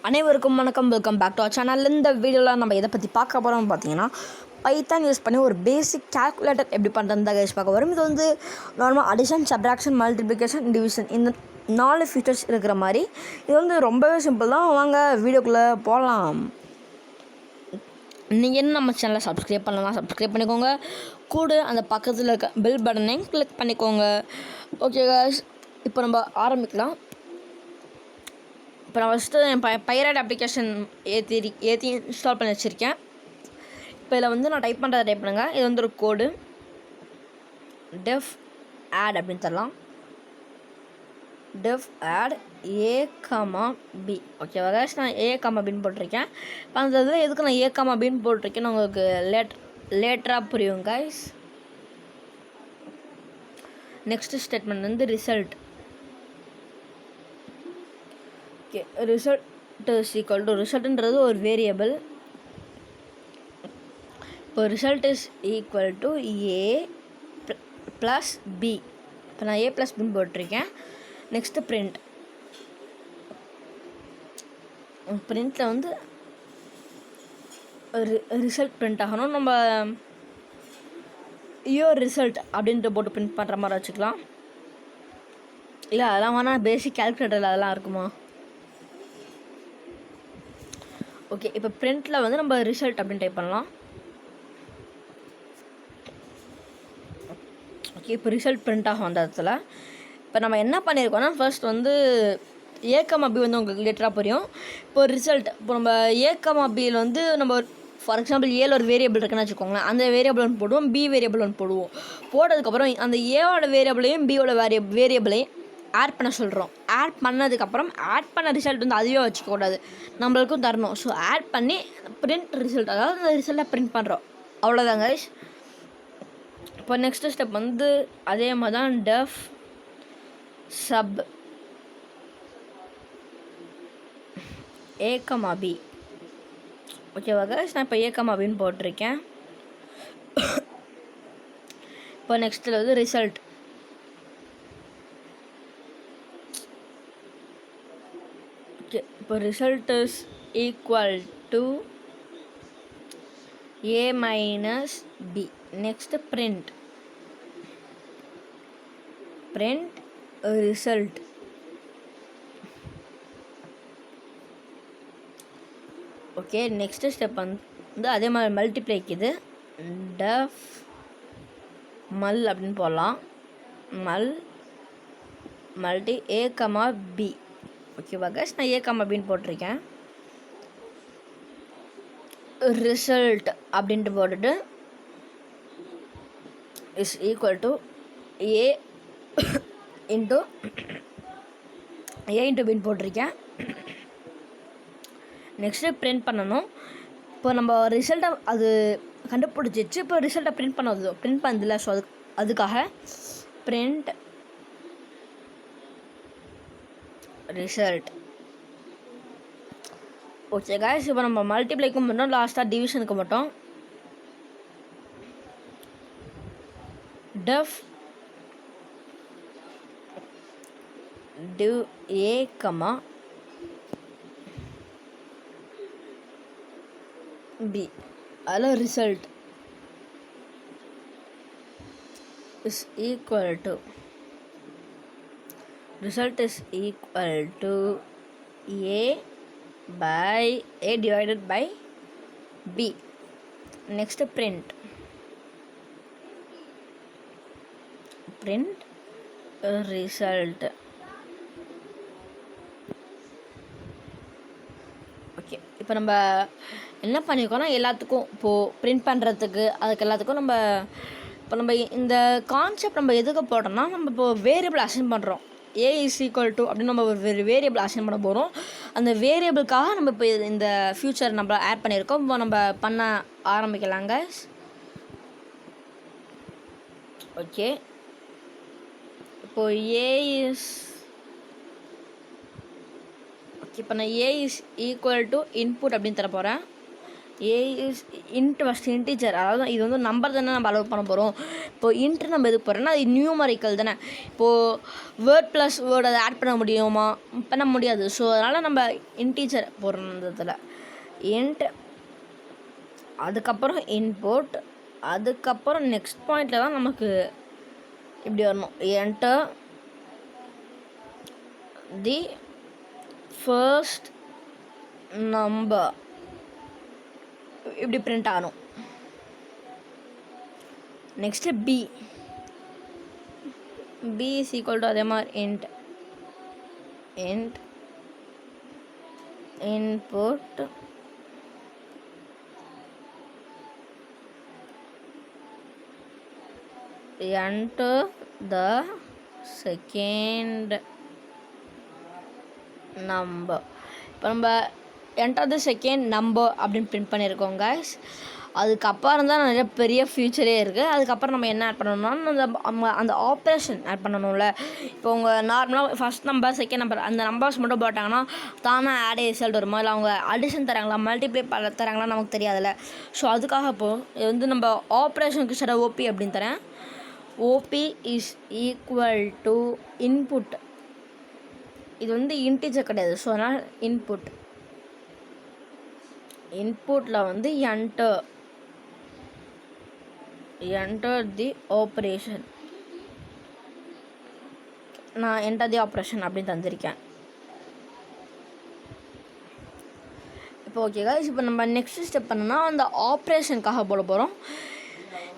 அனைவருக்கும் வணக்கம். Welcome back to our channel. இந்த வீடியோவில் நம்ம எதை பற்றி பார்க்க போகிறோம்னு பார்த்தீங்கன்னா, பைத்தான் யூஸ் பண்ணி ஒரு பேசிக் கால்குலேட்டர் எப்படி பண்ணுறது தான் கைஸ் பார்க்க வரும். இது வந்து normal addition, subtraction, multiplication, division இந்த 4 ஃபீச்சர்ஸ் இருக்கிற மாதிரி. இது வந்து ரொம்பவே சிம்பிள் தான். வாங்க வீடியோக்குள்ளே போகலாம். நீங்கள் என்ன நம்ம சேனலை சப்ஸ்கிரைப் பண்ணலாம், சப்ஸ்கிரைப் பண்ணிக்கோங்க. கூட அந்த பக்கத்தில் இருக்க பெல் பட்டனையும் கிளிக் பண்ணிக்கோங்க. ஓகே கைஸ், இப்போ நம்ம ஆரம்பிக்கலாம். இப்போ நான் ஃபஸ்ட்டு என் பைரேட் அப்ளிகேஷன் ஏற்றி இன்ஸ்டால் பண்ணி வச்சுருக்கேன். இப்போ இதில் வந்து நான் டைப் பண்ணுங்க. இது வந்து ஒரு கோடு டெஃப் ஆட் அப்படின்னு தரலாம். Def add A,B. ஓகேவா கைஸ், நான் A,Bன்னு போட்டிருக்கேன். இப்போ அந்த இதில் எதுக்கு நான் A,Bன்னு போட்டிருக்கேன்னு உங்களுக்கு லேட்டராக புரியும் கைஸ். நெக்ஸ்ட் ஸ்டேட்மெண்ட் வந்து result. Okay, result is equal to ரிசல்ட்டுன்றது ஒரு வேரியபிள். இப்போ result is equal to A + B. இப்போ நான் A + Bன்னு போட்டிருக்கேன். Next print. பிரிண்ட்டில் வந்து ரிசல்ட் பிரிண்ட் ஆகணும். நம்ம ரிசல்ட் அப்படின்ட்டு போட்டு பிரிண்ட் பண்ணுற மாதிரி வச்சுக்கலாம். இல்லை அதெல்லாம் வேணால் பேசிக் கால்குலேட்டரில் அதெல்லாம் இருக்குமா? ஓகே, இப்போ பிரிண்ட்டில் வந்து நம்ம ரிசல்ட் அப்படின்னு டைப் பண்ணலாம். ஓகே, இப்போ ரிசல்ட் பிரிண்ட் ஆகும் அந்த இடத்துல. இப்போ நம்ம என்ன பண்ணியிருக்கோம்னா, ஃபர்ஸ்ட் வந்து A,B வந்து உங்களுக்கு லேட்டராக புரியும். இப்போ ரிசல்ட், இப்போ நம்ம A,Bயில் வந்து நம்ம ஃபார் எக்ஸாம்பிள் ஏல ஒரு வேரியபிள் இருக்குன்னு வச்சுக்கோங்களேன். அந்த வேரியபிள் ஒன்று போடுவோம், B வேரியபிள் ஒன்று போடுவோம். போட்டதுக்கப்புறம் அந்த ஏவோட வேரியபிளையும் பியோட வேரியபிளையும் ஆட் பண்ண சொல்கிறோம். ஆட் பண்ணதுக்கப்புறம் ஆட் பண்ண ரிசல்ட் வந்து அதுவே வச்சுக்கக்கூடாது, நம்மளுக்கும் தரணும். ஸோ ஆட் பண்ணி பிரிண்ட் ரிசல்ட், அதாவது அந்த ரிசல்ட்டை பிரிண்ட் பண்ணுறோம். அவ்வளோதாங்க கைஸ். இப்போ நெக்ஸ்ட் ஸ்டெப் வந்து அதே மாதிரி தான் டெஃப் சப் A,B. ஓகேவா கைஸ், நான் இப்போ A,Bன்னு போட்டிருக்கேன். இப்போ நெக்ஸ்ட்டில் வந்து ரிசல்ட். ஓகே, இப்போ result is equal to A - B. Next print result. Okay, next step வந்து அதே மாதிரி மல்டிப்ளைக்கு இது டெஃப் மல் அப்படின்னு போடலாம். Multi A,B. ஓகேவா கைஸ், நான் A,Bன்னு போட்டிருக்கேன். ரிசல்ட் அப்படின்ட்டு போட்டுட்டு is equal to A into Bன்னு போட்டிருக்கேன். நெக்ஸ்ட்டு பிரிண்ட் பண்ணணும். இப்போ நம்ம ரிசல்ட்டை அது கண்டுபிடிச்சிச்சு. இப்போ ரிசல்ட்டை பிரிண்ட் பண்ணதில்லை. ஸோ அதுக்காக பிரிண்ட் ரிசல்ட். ஓகே கைஸ், இப்போ நம்ம மல்டிப்ளைக்கும் மட்டும், லாஸ்ட்டாக டிவிஷனுக்கு மட்டும் டெஃப் A,B. அதில் result is equal to A divided by B. Next print result. Okay, இப்போ நம்ம என்ன பண்ணியிருக்கோம்னா, எல்லாத்துக்கும் இப்போது பிரிண்ட் பண்ணுறதுக்கு அதுக்கு எல்லாத்துக்கும் நம்ம இந்த கான்செப்ட் நம்ம எதுக்கு போடுறோம்னா, நம்ம இப்போ வேரியபிள் அசைன் பண்ணுறோம். A is equal to அப்படின்னு நம்ம ஒரு வேரியபிள் அசைன் பண்ண போகிறோம். அந்த வேரியபிளுக்காக நம்ம இப்போ இந்த ஃபியூச்சர் நம்ம ஆட் பண்ணியிருக்கோம். இப்போ நம்ம பண்ண ஆரம்பிக்கலாங்க. ஓகே, இப்போது இப்போ நான் A is equal to input அப்படின்னு தர போகிறேன். ஏ இஸ் இன்ட் ஃபஸ்ட் இன்டீஜர், அதாவது இது வந்து நம்பர் தானே நம்ம அலோவ் பண்ண போகிறோம். இப்போது இன்ட் நம்ம எதுக்கு போகிறோன்னா அது நியூமரிக்கல் தானே. இப்போது வேர்ட் ப்ளஸ் வேர்டு அதை ஆட் பண்ண முடியுமா? பண்ண முடியாது. ஸோ அதனால் நம்ம இன்டீஜர் போடுறோம் இந்த இதில். இன்ட், அதுக்கப்புறம் இன்புட், அதுக்கப்புறம் நெக்ஸ்ட் பாயிண்டில் தான் நமக்கு இப்படி வரணும். என்டர் தி ஃபர்ஸ்ட் நம்பர், இப்படி பிரிண்ட் ஆகணும். Next B is equal to அதே மாதிரி int input enter the second number. இப்போ நம்ம enter the second number அப்படின்னு பிரிண்ட் பண்ணியிருக்கோம் guys. அதுக்கப்புறம் தான் நிறைய பெரிய ஃபியூச்சரே இருக்குது. அதுக்கப்புறம் நம்ம என்ன ஆட் பண்ணணும்னா அந்த ஆப்ரேஷன் ஆட் பண்ணணும்ல. இப்போ உங்கள் நார்மலாக ஃபஸ்ட் நம்பர் செகண்ட் நம்பர் அந்த நம்பர்ஸ் மட்டும் போட்டாங்கன்னா தானே ஆட் ரிசல்ட் வருமா, இல்லை அவங்க அடிஷன் தராங்களா மல்டிப்ளை தராங்களா நமக்கு தெரியாதுல்ல. ஸோ அதுக்காக இப்போது இது வந்து நம்ம ஆப்ரேஷனுக்கு சரி ஓபி அப்படின்னு தரேன். OP is equal to input, இது வந்து இன்டீஜர் கிடையாது. ஸோ அதனால் இன்புட்டில் வந்து enter தி ஆப்ரேஷன், நான் enter தி ஆப்ரேஷன் அப்படின்னு தந்திருக்கேன். இப்போ ஓகே guys, இப்போ நம்ம நெக்ஸ்ட் ஸ்டெப் பண்ணோன்னா அந்த ஆப்ரேஷனுக்காக போட போகிறோம்.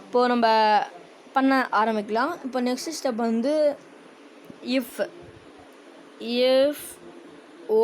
இப்போது நம்ம பண்ண ஆரம்பிக்கலாம். இப்போ நெக்ஸ்ட் ஸ்டெப் வந்து if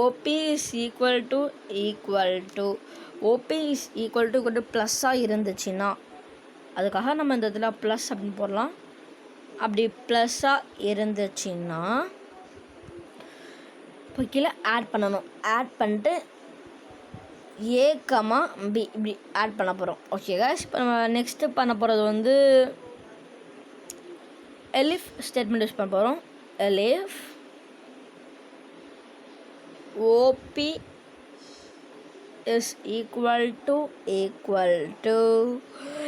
OP is equal to OP is equal to ப்ளஸ்ஸாக இருந்துச்சுன்னா, அதுக்காக நம்ம இந்த இதில் ப்ளஸ் அப்படின்னு போடலாம். அப்படி ப்ளஸ்ஸாக இருந்துச்சுன்னா இப்போ கீழே ஆட் பண்ணணும். ஆட் பண்ணிட்டு A, B இப்படி ஆட் பண்ண போகிறோம். ஓகே guys, இப்போ நம்ம நெக்ஸ்ட்டு பண்ண போகிறது வந்து elif ஸ்டேட்மெண்ட் யூஸ் பண்ண போகிறோம். elif OP is equal to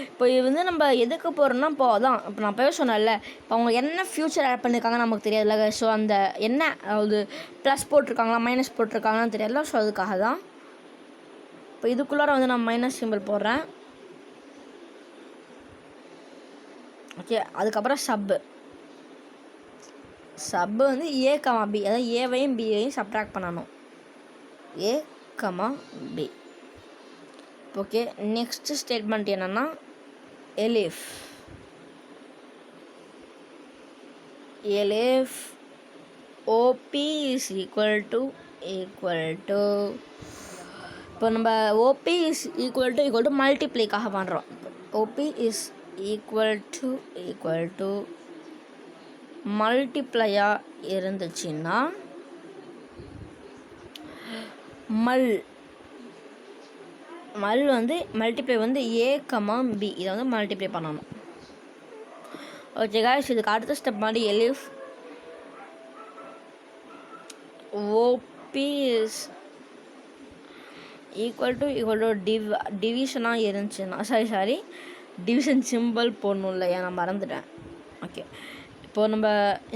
இப்போ இது வந்து நம்ம எதுக்கு போகிறோம்னா இப்போ அதான் இப்போ நான் போய் சொன்னேன்ல, இப்போ அவங்க என்ன ஃபியூச்சர் ஆட் பண்ணியிருக்காங்க நமக்கு தெரியாதுல்ல. ஸோ அந்த என்ன அதாவது ப்ளஸ் போட்டிருக்காங்களா மைனஸ் போட்டிருக்காங்கன்னு தெரியாதுல்ல. ஸோ அதுக்காக தான் இப்போ இதுக்குள்ளார வந்து நான் மைனஸ் சிம்பிள் போடுறேன். ஓகே, அதுக்கப்புறம் சப்பு வந்து A, B, அதாவது ஏவையும் பியையும் சப்ட்ராக்ட் பண்ணணும். A, B. Okay, next statement என்னென்னா elif OP is equal to இப்போ நம்ம OP is equal to மல்டிப்ளைக்காக பண்ணுறோம். OP is equal to மல்டிப்ளையாக இருந்துச்சுன்னா மல் வந்து மல்டிப்ளை வந்து A, B இதை வந்து மல்டிப்ளை பண்ணணும். ஓகே guys, இதுக்கு அடுத்த ஸ்டெப் மாதிரி elif OP is equal to டிவிஷனாக இருந்துச்சுன்னா சாரி டிவிஷன் சிம்பிள் போடணும் இல்லையா, நான் மறந்துட்டேன். ஓகே, இப்போது நம்ம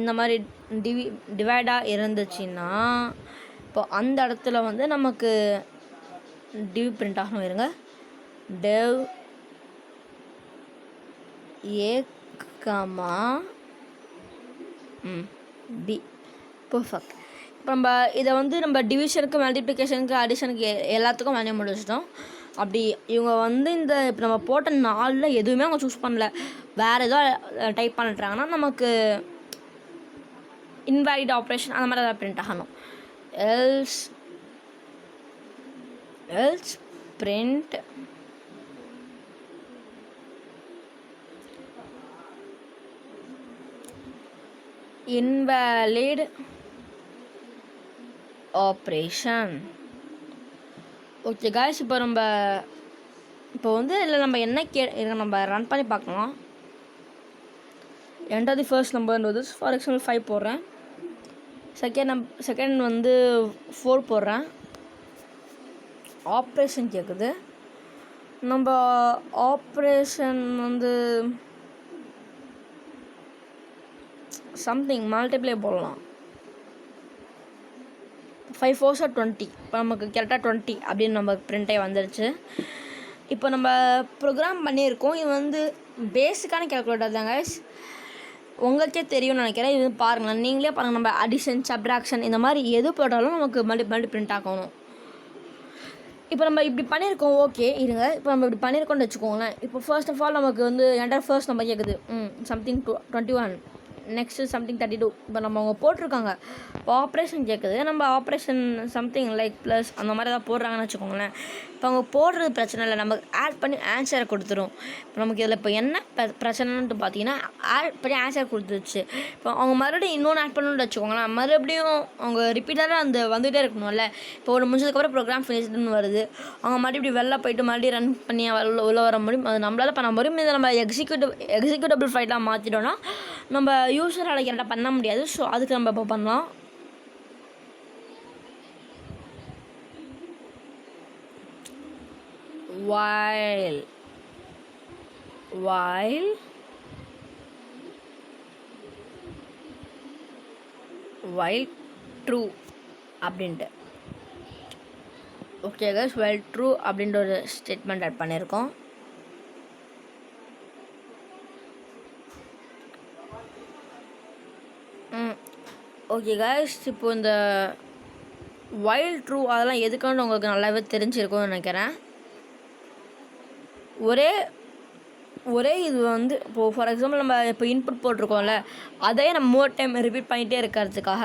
இந்த மாதிரி டிவைடாக இருந்துச்சுன்னா இப்போ அந்த இடத்துல வந்து நமக்கு டிவ் பிரிண்ட் ஆகணும். இருங்க, டெவ் A, B பர்ஃபெக்ட். இப்போ நம்ம இதை வந்து நம்ம டிவிஷனுக்கு மல்டிப்ளிகேஷனுக்கு அடிஷனுக்கு எல்லாத்துக்கும் வேலையை முடிச்சிட்டோம். அப்படி இவங்க வந்து இந்த இப்போ நம்ம போட்ட 4 எதுவுமே அவங்க சூஸ் பண்ணல, வேறு ஏதோ டைப் பண்ணிட்டாங்கன்னா நமக்கு இன்வாலிட் ஆப்ரேஷன் அந்த மாதிரி ஏதாவது பிரிண்ட் ஆகணும். Else print invalid operation. Okay guys, இப்போ வந்து இதில் நம்ம என்ன நம்ம ரன் பண்ணி பார்க்கலாம். enter the first number for example 5 போடுறேன். செகண்ட் வந்து 4 போடுறேன். ஆப்ரேஷன் கேட்குது. நம்ம ஆப்ரேஷன் வந்து சம்திங் மல்டிப்ளை போடலாம். 5 4s 20. இப்போ நமக்கு கரெக்டாக 20 அப்படின்னு நமக்கு பிரிண்டே வந்துடுச்சு. இப்போ நம்ம ப்ரோக்ராம் பண்ணியிருக்கோம். இது வந்து பேசிக்கான கேல்குலேட்டர் தாங்க. உங்களுக்கே தெரியும்னு நினைக்கிறேன். இது பாருங்கள், நீங்களே பாருங்கள். நம்ம அடிஷன், சப்ட்ராக்ஷன் இந்த மாதிரி எது போட்டாலும் நமக்கு மல்டி பிரிண்ட் ஆகணும். இப்போ நம்ம இப்படி பண்ணியிருக்கோம். ஓகே இருங்க. இப்போ நம்ம இப்படி பண்ணியிருக்கோம்னு வச்சுக்கோங்களேன். இப்போ ஃபர்ஸ்ட் ஆஃப் ஆல் நமக்கு வந்து என்டர் ஃபர்ஸ்ட் நம்ம கேட்குது சம்திங் 21, நெக்ஸ்ட்டு சம்திங் 32. இப்போ நம்ம அவங்க போட்டிருக்காங்க. இப்போ ஆப்ரேஷன் கேட்குது. நம்ம ஆப்ரேஷன் சம்திங் லைக் ப்ளஸ் அந்த மாதிரி ஏதாவது போடுறாங்கன்னு வச்சுக்கோங்களேன். இப்போ அவங்க போடுறது பிரச்சனை இல்லை, நமக்கு ஆட் பண்ணி ஆன்சரை கொடுத்துரும். இப்போ நமக்கு இதில் இப்போ என்ன பிரச்சனைன்ட்டு பார்த்தீங்கன்னா, ஆட் பண்ணி ஆன்சர் கொடுத்துருச்சு. இப்போ அவங்க மறுபடியும் இன்னொன்று ஆட் பண்ணணும்னு வச்சுக்கோங்களேன். மறுபடியும் அவங்க ரிப்பீட்டடாக அந்த வந்துகிட்டே இருக்கணும்ல. இப்போ ஒரு முடிஞ்சதுக்கப்புறம் ப்ரோக்ராம் ஃபினிஷ்டுன்னு வருது. அவங்க மறுபடியும் வெளில போய்ட்டு மறுபடியும் ரன் பண்ணி உள்ள வர முடியும். அது நம்மளால் பண்ண முடியும். இதை நம்ம எக்ஸிக்யூட்டபிள் ஃபைலாக மாற்றிட்டோன்னா நம்ம யூஸரால் கரெக்டாக பண்ண முடியாது. ஸோ அதுக்கு நம்ம இப்போ பண்ணலாம். while true அப்படின்ட்டு. ஓகே கைஸ், while true அப்படின்ற ஒரு ஸ்டேட்மெண்ட் ஆட் பண்ணியிருக்கோம். ஓகே கைஸ், இப்போ இந்த while true அதெல்லாம் எதுக்கான உங்களுக்கு நல்லாவே தெரிஞ்சிருக்கும்னு நினைக்கிறேன். ஒரே இது வந்து இப்போது ஃபார் எக்ஸாம்பிள் நம்ம இப்போ இன்புட் போட்டிருக்கோம்ல, அதையே நம்ம மோர் டைம் ரிப்பீட் பண்ணிகிட்டே இருக்கிறதுக்காக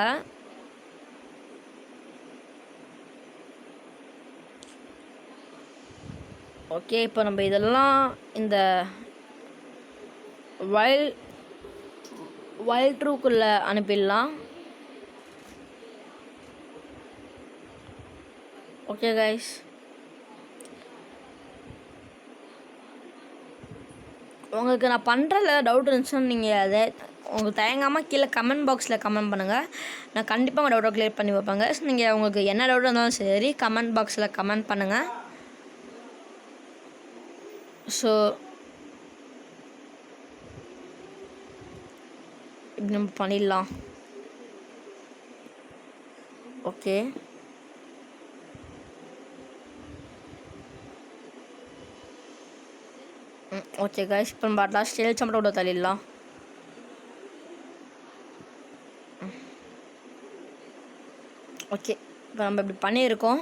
ஓகே இப்போ நம்ம இதெல்லாம் இந்த while trueக்குள்ளே அனுப்பிடலாம். ஓகே கைஸ், உங்களுக்கு நான் பண்ணுறதுல டவுட் இருந்துச்சுன்னா நீங்கள் அதை உங்களுக்கு தயங்காமல் கீழே கமெண்ட் பாக்ஸில் கமெண்ட் பண்ணுங்கள். நான் கண்டிப்பாக உங்கள் டவுட்டை க்ளியர் பண்ணி வைப்பேங்க. நீங்கள் உங்களுக்கு என்ன டவுட் இருந்தாலும் சரி கமெண்ட் பாக்ஸில் கமெண்ட் பண்ணுங்கள். ஸோ இப்படி நம்ம பண்ணிடலாம். ஓகே ஓகே கைஸ், இப்போ நம்ம லாஸ்ட் எழுச்ச மட்டும் விட தள்ளிடலாம். ஓகே இப்போ நம்ம இப்படி பண்ணியிருக்கோம்.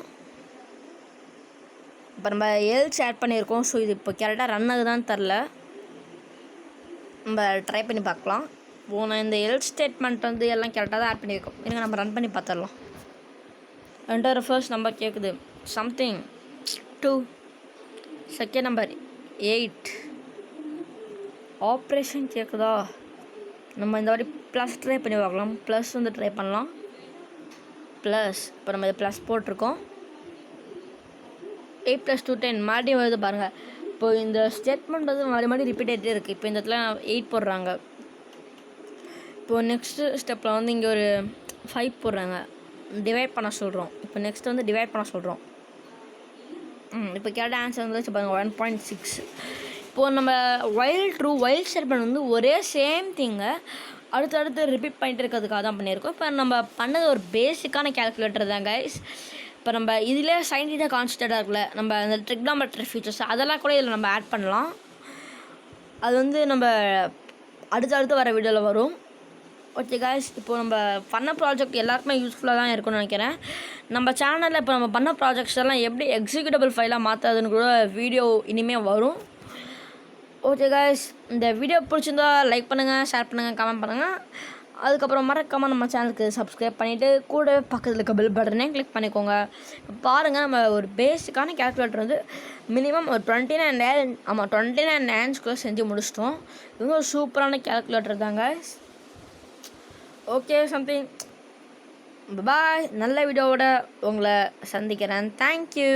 இப்போ நம்ம எல்ஸ் ஆட் பண்ணியிருக்கோம். ஸோ இது இப்போ கரெக்டாக ரன் ஆகுதான்னு தெரில, நம்ம ட்ரை பண்ணி பார்க்கலாம். நான் இந்த எல்ஸ் ஸ்டேட்மெண்ட் வந்து எல்லாம் கரெக்டாக தான் ஆட் பண்ணியிருக்கோம். எனக்கு நம்ம ரன் பண்ணி பார்த்துடலாம். என்டர் ஃபர்ஸ்ட் நம்பர் கேட்குது சம்திங் 2, செகண்ட் நம்பர் 8. ஆப்ரேஷன் கேட்குதா? நம்ம இந்த வாட்டி ப்ளஸ் ட்ரை பண்ணி பார்க்கலாம். ப்ளஸ் வந்து ட்ரை பண்ணலாம். ப்ளஸ் இப்போ நம்ம இது ப்ளஸ் போட்டிருக்கோம். 8 + 2 10 மறுபடியும் வருது பாருங்கள். இப்போது இந்த ஸ்டேட்மெண்ட் வந்து மறுபடியும் ரிப்பீட் ஆகிட்டே இருக்குது. இப்போ இந்த இடத்துல 8 போடுறாங்க. இப்போது நெக்ஸ்ட்டு ஸ்டெப்பில் வந்து இங்கே ஒரு 5 போடுறாங்க. டிவைட் பண்ண சொல்கிறோம். இப்போ நெக்ஸ்ட் வந்து டிவைட் பண்ண சொல்கிறோம். இப்போ கரெக்டாக ஆன்சர் வந்துச்சு பாருங்கள், 1.6. இப்போது நம்ம while ஸ்டேட்மெண்ட் வந்து ஒரே சேம் திங்கை அடுத்தடுத்து ரிப்பீட் பண்ணிட்டு இருக்கிறதுக்காக தான் பண்ணியிருக்கோம். இப்போ நம்ம பண்ணது ஒரு பேசிக்கான கேல்குலேட்டர் தான் கைஸ். இப்போ நம்ம இதிலே சைன் தீட்டா கான்ஸ்டண்ட்டாக இருக்குல்ல, நம்ம அந்த ட்ரிக்னாமெட்ரி ஃபீச்சர்ஸ் அதெல்லாம் கூட இதில் நம்ம ஆட் பண்ணலாம். அது வந்து நம்ம அடுத்தடுத்து வர வீடியோவில் வரும். ஓகே கைஸ், இப்போது நம்ம பண்ண ப்ராஜெக்ட் எல்லாருக்குமே யூஸ்ஃபுல்லாக தான் இருக்கும்னு நினைக்கிறேன். நம்ம சேனலில் இப்போ நம்ம பண்ண ப்ராஜெக்ட்ஸ் எல்லாம் எப்படி எக்ஸிக்யூட்டபிள் ஃபைலாக மாற்றுறதுன்னு கூட வீடியோ இனிமேல் வரும். ஓகே கைஸ், இந்த வீடியோ பிடிச்சிருந்தா லைக் பண்ணுங்கள், ஷேர் பண்ணுங்கள், கமெண்ட் பண்ணுங்கள். அதுக்கப்புறம் மறக்காமல் நம்ம சேனலுக்கு சப்ஸ்கிரைப் பண்ணிவிட்டு கூட பக்கத்தில் இருக்க பெல் பட்டனே கிளிக் பண்ணிக்கோங்க. பாருங்கள், நம்ம ஒரு பேசிக்கான கேல்குலேட்டர் வந்து மினிமம் ஒரு 29 நைன்ஸ்குள்ளே செஞ்சு முடிச்சிட்டோம். இது ஒரு சூப்பரான கேல்குலேட்டர் தாங்க. ஓகே சம்திங் பாய், நல்ல வீடியோவோட உங்களை சந்திக்கிறேன். தேங்க்யூ.